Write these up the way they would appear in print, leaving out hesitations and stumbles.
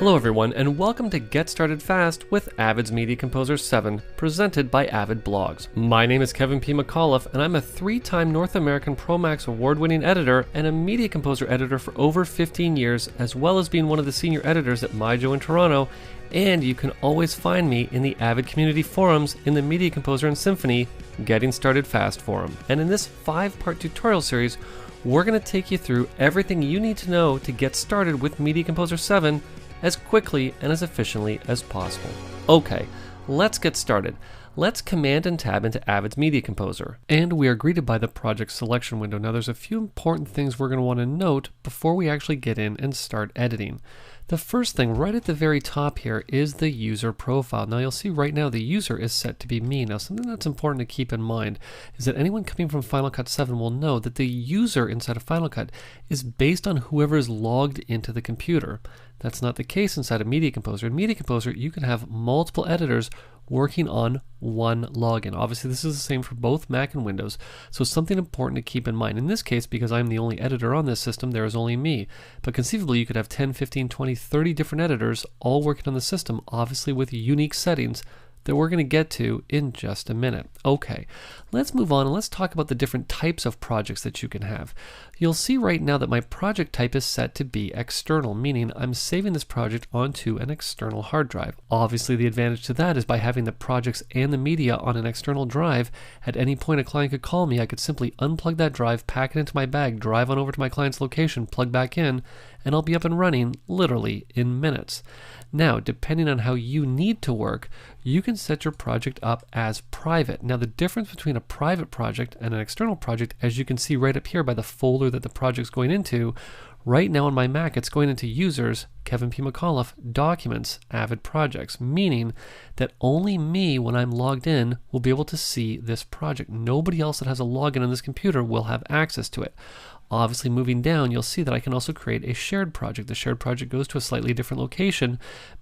Hello everyone, and welcome to Get Started Fast with Avid's Media Composer 7, presented by Avid Blogs. My name is Kevin P. McAuliffe, and I'm a 3-time North American ProMax award-winning editor and a media composer editor for over 15 years, as well as being one of the senior editors at MyJo in Toronto, and you can always find me in the Avid community forums in the Media Composer and Symphony Getting Started Fast forum. And in this 5-part tutorial series, we're going to take you through everything you need to know to get started with Media Composer 7 as quickly and as efficiently as possible. Okay, let's get started. Let's Command and Tab into Avid's Media Composer. And we are greeted by the project selection window. Now there's a few important things we're going to want to note before we actually get in and start editing. The first thing right at the very top here is the user profile. Now you'll see right now the user is set to be me. Now something that's important to keep in mind is that anyone coming from Final Cut 7 will know that the user inside of Final Cut is based on whoever is logged into the computer. That's not the case inside of Media Composer. In Media Composer, you can have multiple editors working on one login. Obviously, this is the same for both Mac and Windows, so something important to keep in mind. In this case, because I'm the only editor on this system, there is only me. But conceivably, you could have 10, 15, 20, 30 different editors all working on the system, obviously with unique settings that we're going to get to in just a minute. Okay, let's move on and let's talk about the different types of projects that you can have. You'll see right now that my project type is set to be external, meaning I'm saving this project onto an external hard drive. Obviously, the advantage to that is by having the projects and the media on an external drive, at any point a client could call me, I could simply unplug that drive, pack it into my bag, drive on over to my client's location, plug back in, and I'll be up and running literally in minutes. Now, depending on how you need to work, you can set your project up as private. Now, the difference between a private project and an external project, as you can see right up here by the folder that the project's going into, right now on my Mac, it's going into Users, Kevin P. McAuliffe, Documents, Avid Projects, meaning that only me, when I'm logged in, will be able to see this project. Nobody else that has a login on this computer will have access to it. Obviously, moving down, you'll see that I can also create a shared project. The shared project goes to a slightly different location,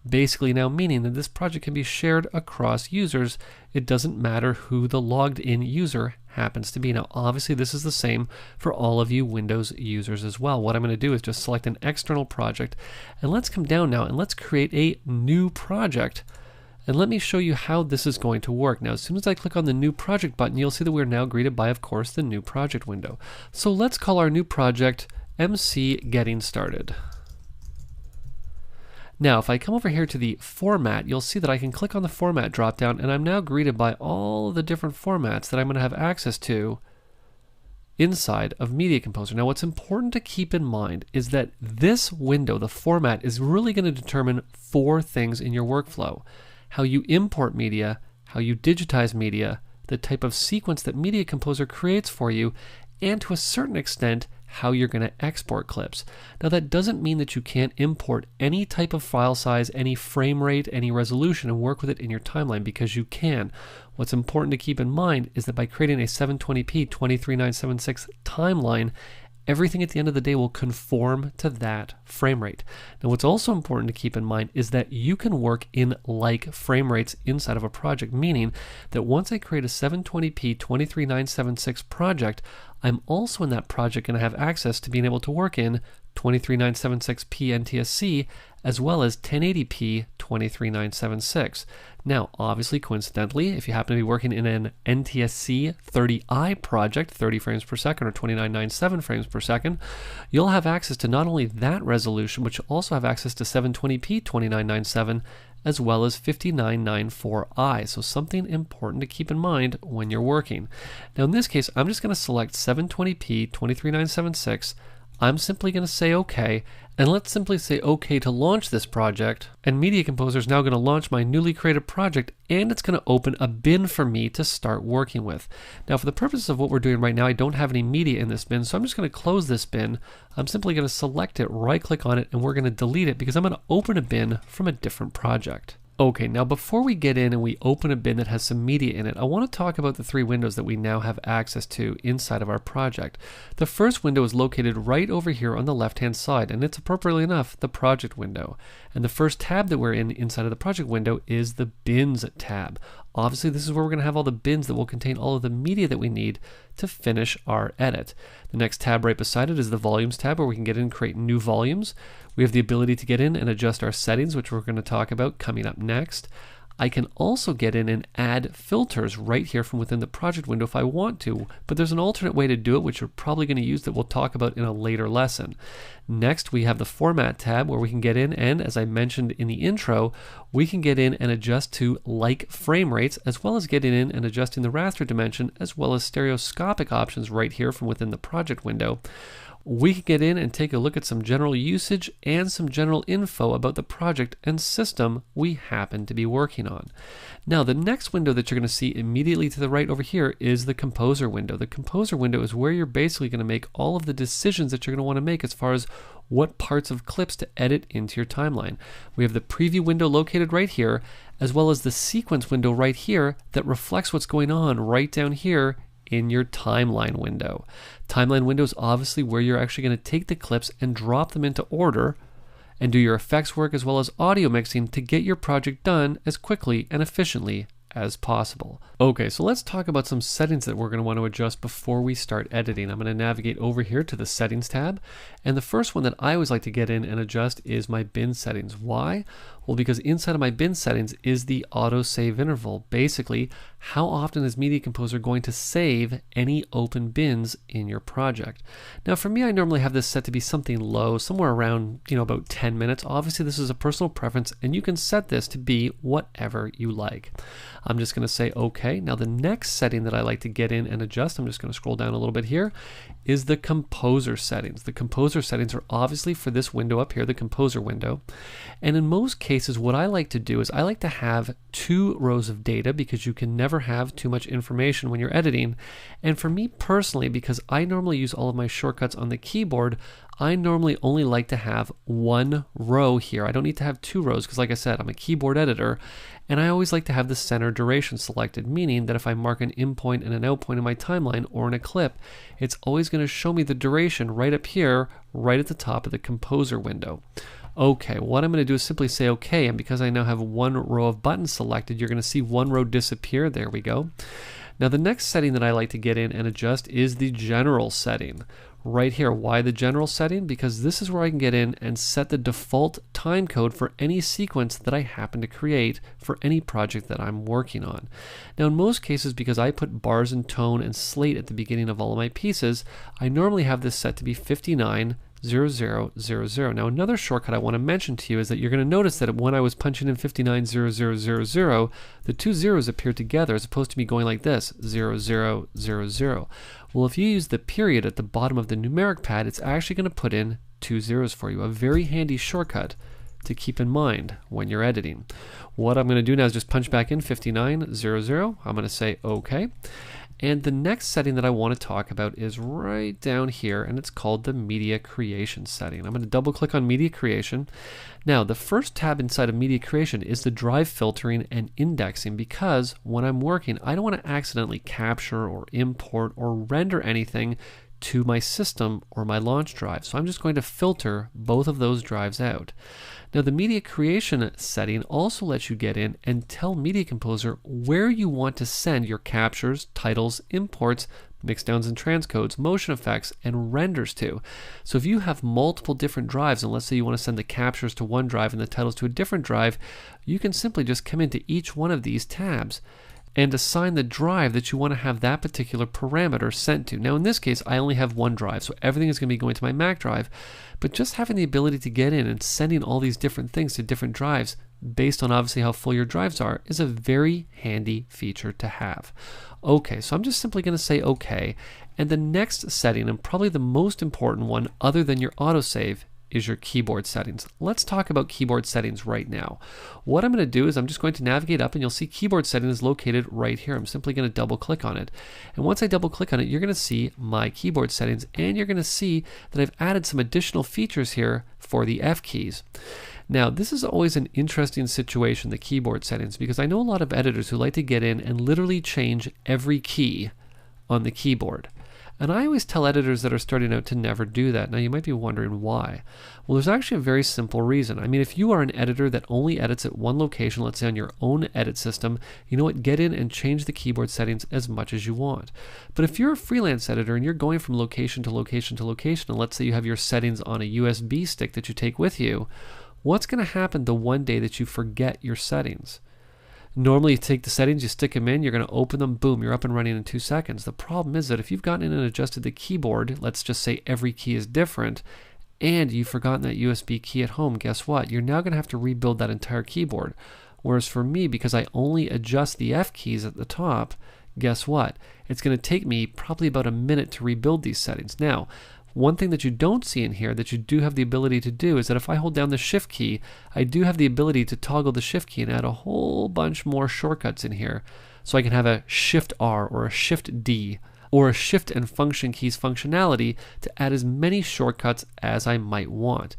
basically now meaning that this project can be shared across users. It doesn't matter who the logged in user happens to be. Now, obviously, this is the same for all of you Windows users as well. What I'm going to do is just select an external project, and let's come down now and let's create a new project. And let me show you how this is going to work. Now, as soon as I click on the New Project button, you'll see that we're now greeted by, of course, the New Project window. So let's call our new project MC Getting Started. Now, if I come over here to the Format, you'll see that I can click on the Format dropdown, and I'm now greeted by all of the different formats that I'm going to have access to inside of Media Composer. Now, what's important to keep in mind is that this window, the format, is really going to determine 4 things in your workflow: how you import media, how you digitize media, the type of sequence that Media Composer creates for you, and to a certain extent, how you're going to export clips. Now, that doesn't mean that you can't import any type of file size, any frame rate, any resolution, and work with it in your timeline, because you can. What's important to keep in mind is that by creating a 720p 23976 timeline, everything at the end of the day will conform to that frame rate. Now, what's also important to keep in mind is that you can work in like frame rates inside of a project, meaning that once I create a 720p 23976 project, I'm also in that project going to have access to being able to work in 23976p NTSC as well as 1080p 23976. Now, obviously, coincidentally, if you happen to be working in an NTSC 30i project, 30 frames per second or 2997 frames per second, you'll have access to not only that resolution, but you'll also have access to 720p 2997 as well as 5994i. So something important to keep in mind when you're working. Now, in this case, I'm just going to select 720p 23976. I'm simply going to say OK, and let's simply say OK to launch this project, and Media Composer is now going to launch my newly created project, and it's going to open a bin for me to start working with. Now, for the purposes of what we're doing right now, I don't have any media in this bin, so I'm just going to close this bin. I'm simply going to select it, right-click on it, and we're going to delete it because I'm going to open a bin from a different project. Okay, now before we get in and we open a bin that has some media in it, I want to talk about the 3 windows that we now have access to inside of our project. The first window is located right over here on the left-hand side, and it's appropriately enough the project window. And the first tab that we're in inside of the project window is the Bins tab. Obviously, this is where we're going to have all the bins that will contain all of the media that we need to finish our edit. The next tab right beside it is the volumes tab, where we can get in and create new volumes. We have the ability to get in and adjust our settings, which we're going to talk about coming up next. I can also get in and add filters right here from within the project window if I want to, but there's an alternate way to do it, which we're probably going to use that we'll talk about in a later lesson. Next, we have the Format tab, where we can get in and, as I mentioned in the intro, we can get in and adjust to like frame rates, as well as getting in and adjusting the raster dimension, as well as stereoscopic options right here from within the project window. We can get in and take a look at some general usage and some general info about the project and system we happen to be working on. Now, the next window that you're going to see immediately to the right over here is the Composer window. The Composer window is where you're basically going to make all of the decisions that you're going to want to make as far as what parts of clips to edit into your timeline. We have the Preview window located right here, as well as the Sequence window right here that reflects what's going on right down here in your timeline window. Timeline window is obviously where you're actually going to take the clips and drop them into order and do your effects work as well as audio mixing to get your project done as quickly and efficiently as possible. Okay, so let's talk about some settings that we're going to want to adjust before we start editing. I'm going to navigate over here to the Settings tab, and the first one that I always like to get in and adjust is my bin settings. Why? Well, because inside of my bin settings is the auto save interval. Basically, how often is Media Composer going to save any open bins in your project? Now, for me, I normally have this set to be something low, somewhere around, about 10 minutes. Obviously, this is a personal preference, and you can set this to be whatever you like. I'm just going to say OK. Now, the next setting that I like to get in and adjust, I'm just going to scroll down a little bit here, is the Composer settings. The Composer settings are obviously for this window up here, the Composer window. And in most cases, what I like to do is I like to have 2 rows of data, because you can never have too much information when you're editing. And for me personally, because I normally use all of my shortcuts on the keyboard, I normally only like to have 1 row here. I don't need to have 2 rows because, like I said, I'm a keyboard editor, and I always like to have the center duration selected, meaning that if I mark an in point and an out point in my timeline or in a clip, it's always going to show me the duration right up here, right at the top of the Composer window. Okay, what I'm going to do is simply say OK, and because I now have 1 row of buttons selected, you're going to see 1 row disappear. There we go. Now, the next setting that I like to get in and adjust is the General setting. Right here. Why the General setting? Because this is where I can get in and set the default time code for any sequence that I happen to create for any project that I'm working on. Now, in most cases, because I put bars and tone and slate at the beginning of all of my pieces, I normally have this set to be 590000. Now, another shortcut I want to mention to you is that you're going to notice that when I was punching in 590000, the 2 zeros appear together as opposed to me going like this, 0000. Well, if you use the period at the bottom of the numeric pad, it's actually going to put in 2 zeros for you. A very handy shortcut to keep in mind when you're editing. What I'm going to do now is just punch back in 5900. I'm going to say OK. And the next setting that I want to talk about is right down here, and it's called the Media Creation setting. I'm going to double click on Media Creation. Now, the first tab inside of Media Creation is the drive filtering and indexing, because when I'm working, I don't want to accidentally capture or import or render anything to my system or my launch drive. So I'm just going to filter both of those drives out. Now, the Media Creation setting also lets you get in and tell Media Composer where you want to send your captures, titles, imports, mixdowns and transcodes, motion effects, and renders to. So if you have multiple different drives, and let's say you want to send the captures to one drive and the titles to a different drive, you can simply just come into each one of these tabs and assign the drive that you want to have that particular parameter sent to. Now, in this case, I only have 1 drive, so everything is going to be going to my Mac drive, but just having the ability to get in and sending all these different things to different drives based on obviously how full your drives are is a very handy feature to have. Okay, so I'm just simply going to say OK, and the next setting, and probably the most important one other than your autosave, is your keyboard settings. Let's talk about keyboard settings right now. What I'm going to do is I'm just going to navigate up, and you'll see keyboard settings located right here. I'm simply going to double click on it. And once I double click on it, you're going to see my keyboard settings, and you're going to see that I've added some additional features here for the F keys. Now, this is always an interesting situation, the keyboard settings, because I know a lot of editors who like to get in and literally change every key on the keyboard. And I always tell editors that are starting out to never do that. Now you might be wondering why. Well, there's actually a very simple reason. I mean, if you are an editor that only edits at one location, let's say on your own edit system, you know what, get in and change the keyboard settings as much as you want. But if you're a freelance editor and you're going from location to location to location, and let's say you have your settings on a USB stick that you take with you, what's going to happen the one day that you forget your settings? Normally you take the settings, you stick them in, you're going to open them, boom, you're up and running in 2 seconds. The problem is that if you've gotten in and adjusted the keyboard, let's just say every key is different, and you've forgotten that USB key at home, guess what? You're now going to have to rebuild that entire keyboard. Whereas for me, because I only adjust the F keys at the top, guess what? It's going to take me probably about a minute to rebuild these settings. Now, one thing that you don't see in here that you do have the ability to do is that if I hold down the Shift key, I do have the ability to toggle the Shift key and add a whole bunch more shortcuts in here. So I can have a Shift R or a Shift D or a Shift and function keys functionality to add as many shortcuts as I might want.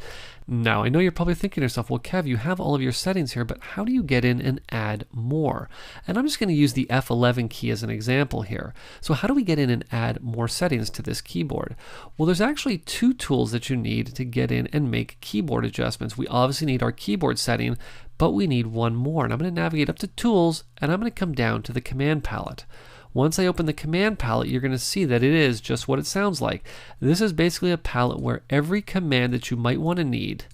Now, I know you're probably thinking to yourself, well, Kev, you have all of your settings here, but how do you get in and add more? And I'm just going to use the F11 key as an example here. So how do we get in and add more settings to this keyboard? Well, there's actually 2 tools that you need to get in and make keyboard adjustments. We obviously need our keyboard setting, but we need one more. And I'm going to navigate up to Tools, and I'm going to come down to the Command Palette. Once I open the Command Palette, you're going to see that it is just what it sounds like. This is basically a palette where every command that you might want to need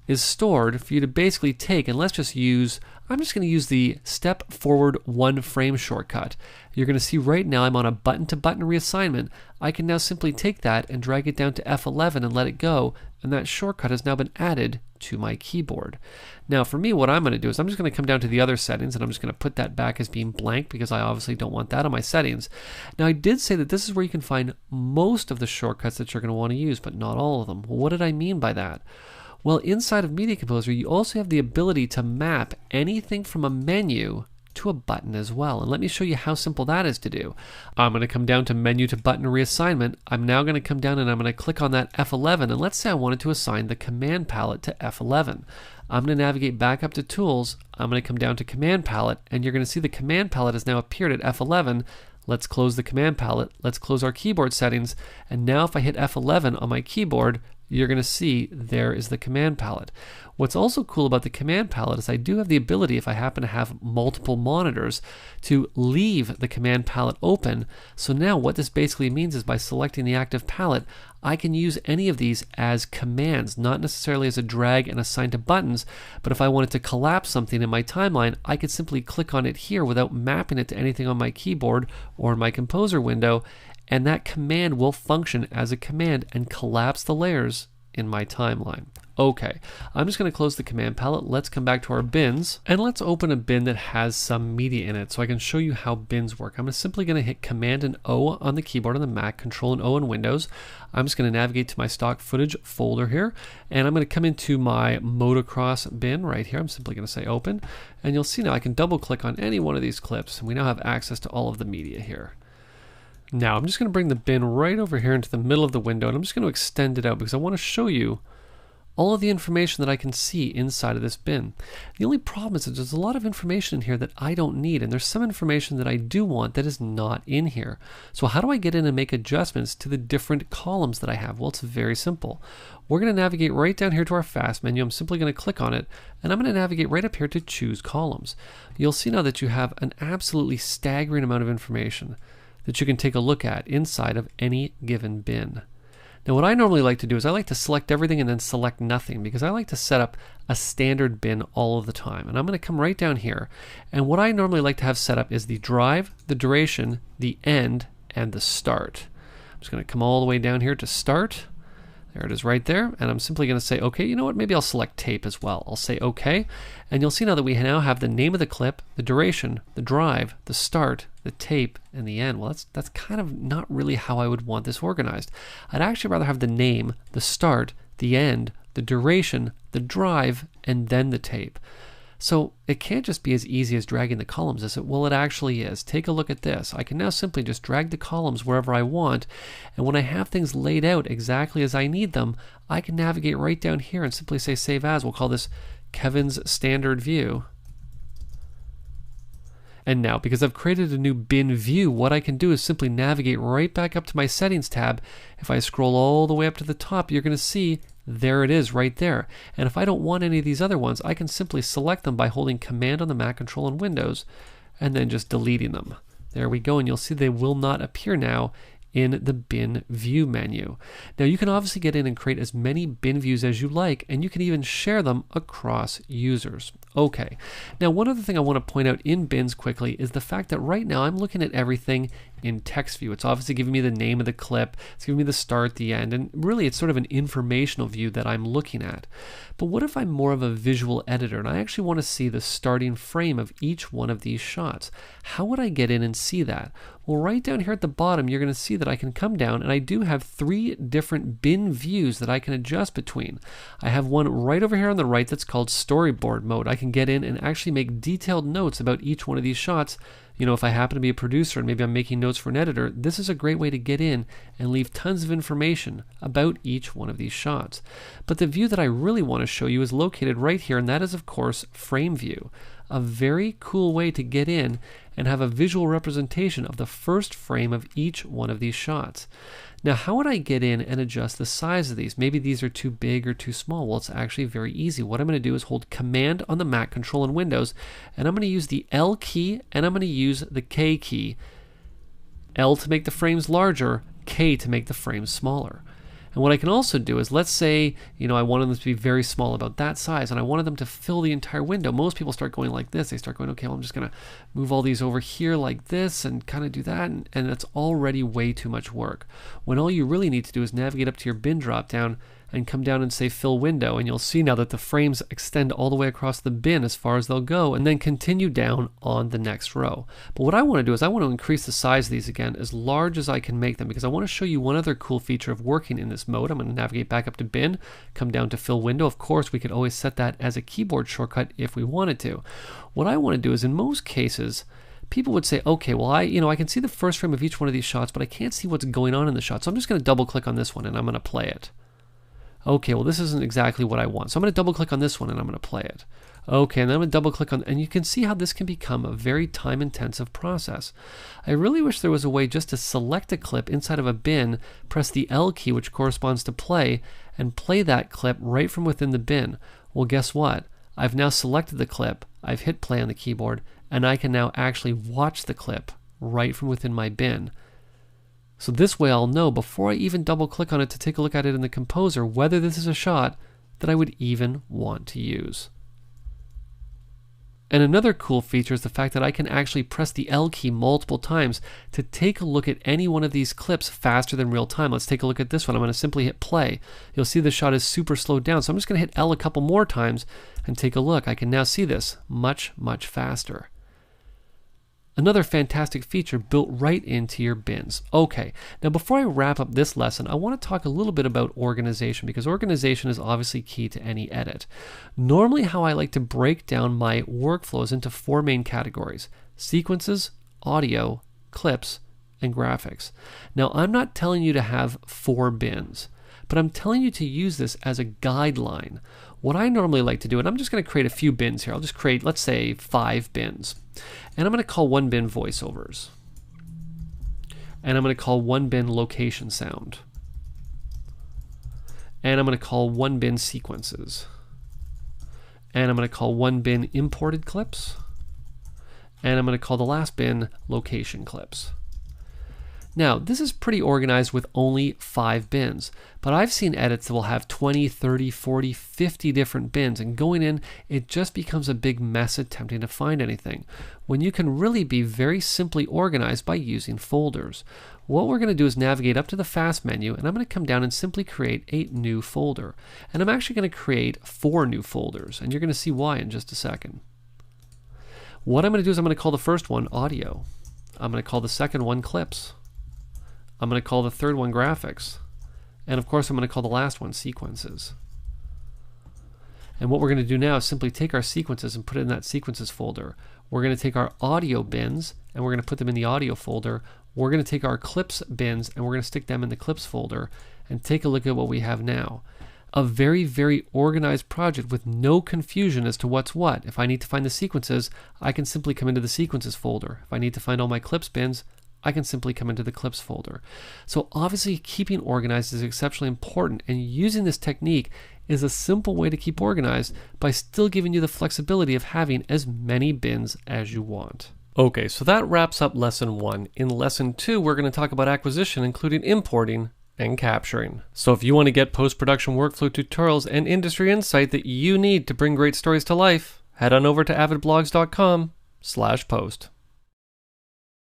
is stored for you to basically take, and let's just use, I'm just going to use the step forward 1 frame shortcut. You're going to see right now I'm on a button to button reassignment. I can now simply take that and drag it down to F11 and let it go, and that shortcut has now been added to my keyboard. Now for me, what I'm going to do is I'm just going to come down to the other settings, and I'm just going to put that back as being blank because I obviously don't want that on my settings. Now I did say that this is where you can find most of the shortcuts that you're going to want to use, but not all of them. Well, what did I mean by that? Well, inside of Media Composer, you also have the ability to map anything from a menu to a button as well. And let me show you how simple that is to do. I'm going to come down to Menu to Button Reassignment. I'm now going to come down and I'm going to click on that F11. And let's say I wanted to assign the Command Palette to F11. I'm going to navigate back up to Tools. I'm going to come down to Command Palette. And you're going to see the Command Palette has now appeared at F11. Let's close the Command Palette. Let's close our keyboard settings. And now if I hit F11 on my keyboard, you're going to see there is the Command Palette. What's also cool about the Command Palette is I do have the ability, if I happen to have multiple monitors, to leave the Command Palette open. So now what this basically means is by selecting the active palette, I can use any of these as commands, not necessarily as a drag and assign to buttons, but if I wanted to collapse something in my timeline, I could simply click on it here without mapping it to anything on my keyboard or in my Composer window, and that command will function as a command and collapse the layers in my timeline. Okay, I'm just going to close the Command Palette. Let's come back to our bins, and let's open a bin that has some media in it so I can show you how bins work. I'm simply going to hit Command and O on the keyboard on the Mac, Control and O on Windows. I'm just going to navigate to my stock footage folder here, and I'm going to come into my motocross bin right here. I'm simply going to say Open, and you'll see now I can double click on any one of these clips, and we now have access to all of the media here. Now I'm just going to bring the bin right over here into the middle of the window, and I'm just going to extend it out because I want to show you all of the information that I can see inside of this bin. The only problem is that there's a lot of information in here that I don't need, and there's some information that I do want that is not in here. So how do I get in and make adjustments to the different columns that I have? Well, it's very simple. We're going to navigate right down here to our Fast menu. I'm simply going to click on it, and I'm going to navigate right up here to Choose Columns. You'll see now that you have an absolutely staggering amount of information that you can take a look at inside of any given bin. Now what I normally like to do is I like to select everything and then select nothing because I like to set up a standard bin all of the time. And I'm going to come right down here, and what I normally like to have set up is the drive, the duration, the end, and the start. I'm just going to come all the way down here to Start. There it is right there, and I'm simply going to say, okay, you know what, maybe I'll select tape as well. I'll say okay, and you'll see now that we now have the name of the clip, the duration, the drive, the start, the tape, and the end. Well, that's kind of not really how I would want this organized. I'd actually rather have the name, the start, the end, the duration, the drive, and then the tape. So it can't just be as easy as dragging the columns, is it? Well, it actually is. Take a look at this. I can now simply just drag the columns wherever I want, and when I have things laid out exactly as I need them, I can navigate right down here and simply say Save As. We'll call this Kevin's Standard View. And now, because I've created a new bin view, what I can do is simply navigate right back up to my settings tab. If I scroll all the way up to the top, you're going to see there it is right there. And if I don't want any of these other ones, I can simply select them by holding Command on the Mac control and Windows and then just deleting them. There we go, and you'll see they will not appear now in the bin view menu. Now you can obviously get in and create as many bin views as you like, and you can even share them across users. Okay, now one other thing I want to point out in bins quickly is the fact that right now I'm looking at everything in text view. It's obviously giving me the name of the clip, it's giving me the start, the end, and really it's sort of an informational view that I'm looking at. But what if I'm more of a visual editor and I actually want to see the starting frame of each one of these shots? How would I get in and see that? Well, right down here at the bottom, you're going to see that I can come down and I do have 3 different bin views that I can adjust between. I have one right over here on the right that's called storyboard mode. I can get in and actually make detailed notes about each one of these shots. You know, if I happen to be a producer and maybe I'm making notes for an editor, this is a great way to get in and leave tons of information about each one of these shots. But the view that I really want to show you is located right here, and that is, of course, frame view. A very cool way to get in and have a visual representation of the first frame of each one of these shots. Now, how would I get in and adjust the size of these? Maybe these are too big or too small. Well, it's actually very easy. What I'm going to do is hold Command on the Mac control and Windows, and I'm going to use the L key and I'm going to use the K key. L to make the frames larger, K to make the frames smaller. And what I can also do is, let's say, I wanted them to be very small, about that size, and I wanted them to fill the entire window. Most people start going like this. They start going, okay, well, I'm just going to move all these over here like this and kind of do that, and that's already way too much work. When all you really need to do is navigate up to your bin drop-down and come down and say fill window, and you'll see now that the frames extend all the way across the bin as far as they'll go, and then continue down on the next row. But what I want to do is I want to increase the size of these again as large as I can make them, because I want to show you one other cool feature of working in this mode. I'm going to navigate back up to bin, come down to fill window. Of course, we could always set that as a keyboard shortcut if we wanted to. What I want to do is, in most cases, people would say, okay, well, I can see the first frame of each one of these shots, but I can't see what's going on in the shot. So I'm just going to double click on this one and I'm going to play it. Okay, well, this isn't exactly what I want. So I'm going to double click on this one and I'm going to play it. Okay, and then I'm going to double click on, and you can see how this can become a very time intensive process. I really wish there was a way just to select a clip inside of a bin, press the L key, which corresponds to play, and play that clip right from within the bin. Well, guess what? I've now selected the clip, I've hit play on the keyboard, and I can now actually watch the clip right from within my bin. So this way I'll know before I even double click on it to take a look at it in the composer whether this is a shot that I would even want to use. And another cool feature is the fact that I can actually press the L key multiple times to take a look at any one of these clips faster than real time. Let's take a look at this one. I'm going to simply hit play. You'll see the shot is super slowed down. So I'm just going to hit L a couple more times and take a look. I can now see this much, much faster. Another fantastic feature built right into your bins. Okay, now before I wrap up this lesson, I want to talk a little bit about organization, because organization is obviously key to any edit. Normally how I like to break down my workflows into 4 main categories: sequences, audio, clips, and graphics. Now I'm not telling you to have 4 bins, but I'm telling you to use this as a guideline. What I normally like to do, and I'm just going to create a few bins here. I'll just create, let's say, 5 bins. And I'm going to call one bin voiceovers. And I'm going to call one bin location sound. And I'm going to call one bin sequences. And I'm going to call one bin imported clips. And I'm going to call the last bin location clips. Now, this is pretty organized with only 5 bins, but I've seen edits that will have 20, 30, 40, 50 different bins, and going in, it just becomes a big mess attempting to find anything, when you can really be very simply organized by using folders. What we're going to do is navigate up to the fast menu, and I'm going to come down and simply create a new folder. And I'm actually going to create 4 new folders, and you're going to see why in just a second. What I'm going to do is I'm going to call the first one audio. I'm going to call the second one clips. I'm going to call the third one graphics, and of course I'm going to call the last one sequences. And what we're going to do now is simply take our sequences and put it in that sequences folder. We're going to take our audio bins and we're going to put them in the audio folder. We're going to take our clips bins and we're going to stick them in the clips folder, and take a look at what we have now. a very, very organized project with no confusion as to what's what. If I need to find the sequences, I can simply come into the sequences folder. If I need to find all my clips bins, I can simply come into the clips folder. So obviously keeping organized is exceptionally important, and using this technique is a simple way to keep organized by still giving you the flexibility of having as many bins as you want. Okay, so that wraps up lesson 1. In lesson 2, we're going to talk about acquisition, including importing and capturing. So if you want to get post-production workflow tutorials and industry insight that you need to bring great stories to life, head on over to avidblogs.com/post.